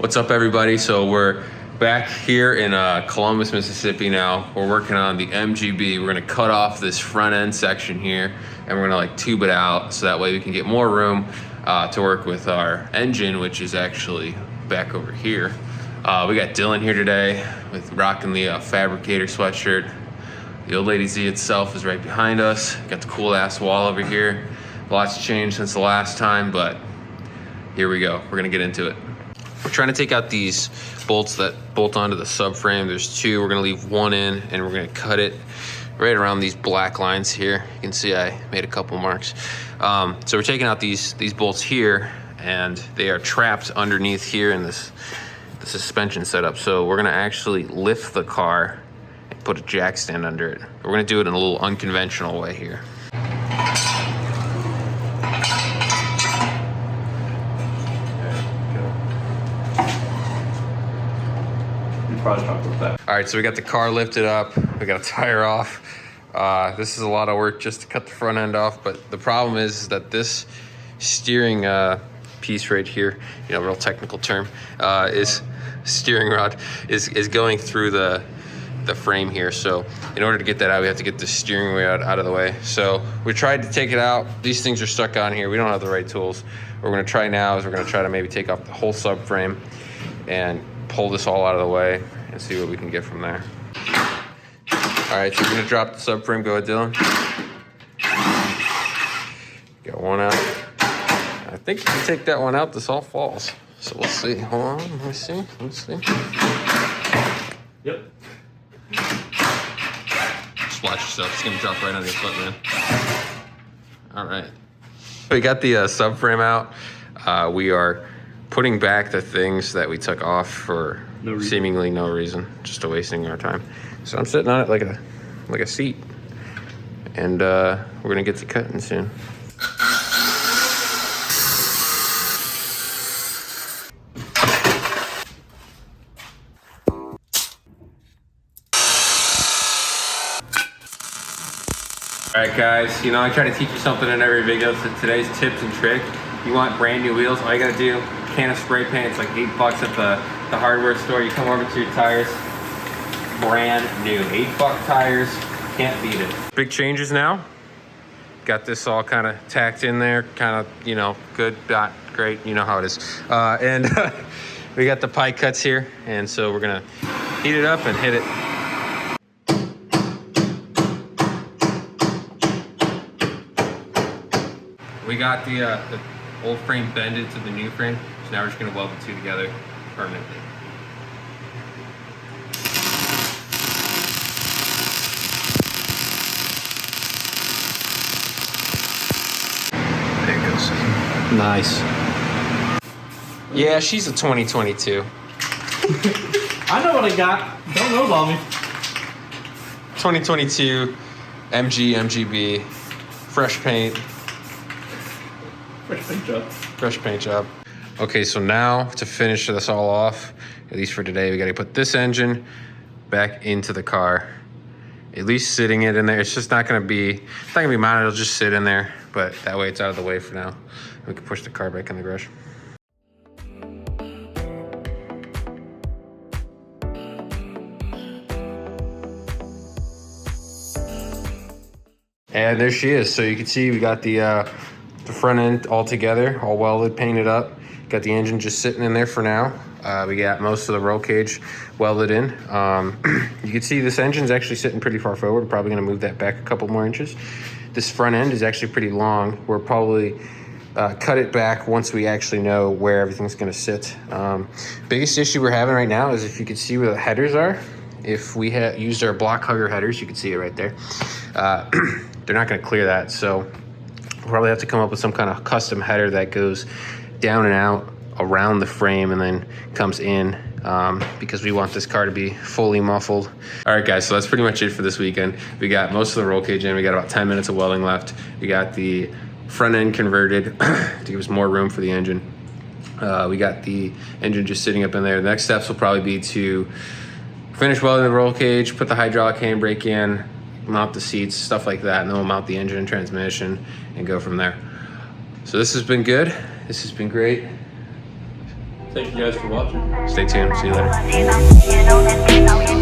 What's up, everybody? So we're back here in Columbus, Mississippi now. We're working on the MGB. We're gonna cut off this front end section here and we're gonna like tube it out so that way we can get more room to work with our engine, which is actually back over here. We got Dylan here today with rocking the Fabricator sweatshirt. The old lady Z itself is right behind us. Got the cool ass wall over here. Lots changed since the last time, but here we go. We're gonna get into it. We're trying to take out these bolts that bolt onto the subframe. There's two. We're gonna leave one in and we're gonna cut it right around these black lines here. You can see I made a couple marks. So we're taking out these bolts here and they are trapped underneath here in the suspension setup. So we're gonna actually lift the car and put a jack stand under it. We're gonna do it in a little unconventional way here. Probably talk about that. All right, so we got the car lifted up. We got a tire off. This is a lot of work just to cut the front end off, but the problem is that this steering piece right here, you know, real technical term, is steering rod is going through the frame here. So in order to get that out, we have to get the steering wheel out of the way. So we tried to take it out. These things are stuck on here. We don't have the right tools. What we're gonna try now is we're gonna try to maybe take off the whole subframe and pull this all out of the way and see what we can get from there. All right, so we're gonna drop the subframe. Go ahead, Dylan. Got one out. I think if you take that one out, this all falls. So we'll see. Hold on, let me see. Yep. Just watch yourself. It's gonna drop right on your foot, man. All right. We got the subframe out. We are putting back the things that we took off for seemingly no reason, just wasting our time. So I'm sitting on it like a seat, and we're gonna get to cutting soon. All right, guys, you know I try to teach you something in every video, so today's tips and trick. You want brand new wheels, all you gotta do, can of spray paint, it's like $8 at the hardware store. You come over to your tires, brand new, $8 tires, can't beat it. Big changes now. Got this all kind of tacked in there, kind of, you know, good, not great, you know how it is. And we got the pie cuts here, and so we're gonna heat it up and hit it. We got the old frame bended to the new frame, so now we're just gonna weld the two together permanently. There it goes. Nice. Yeah, she's a 2022. I know what I got. Don't know about me. 2022 MGB, fresh paint. Fresh paint job. Okay, so now to finish this all off, at least for today, we gotta put this engine back into the car. At least sitting it in there. It's just not gonna be mounted, it'll just sit in there, but that way it's out of the way for now. We can push the car back in the garage. And there she is. So you can see we got the front end all together, all welded, painted up. Got the engine just sitting in there for now. We got most of the roll cage welded in. You can see this engine's actually sitting pretty far forward. We're probably gonna move that back a couple more inches. This front end is actually pretty long. We'll probably cut it back once we actually know where everything's gonna sit. Biggest issue we're having right now is if you can see where the headers are. If we had used our block hugger headers, you can see it right there. They're not gonna clear that, so we'll probably have to come up with some kind of custom header that goes down and out around the frame and then comes in, because we want this car to be fully muffled. All right, guys, so that's pretty much it for this weekend. We got most of the roll cage in. We got about 10 minutes of welding left. We got the front end converted to give us more room for the engine. We got the engine just sitting up in there. The next steps will probably be to finish welding the roll cage, put the hydraulic handbrake in, mount the seats, stuff like that, and then we'll mount the engine and transmission and go from there. So this has been good. This has been great. Thank you guys for watching. Stay tuned. See you later.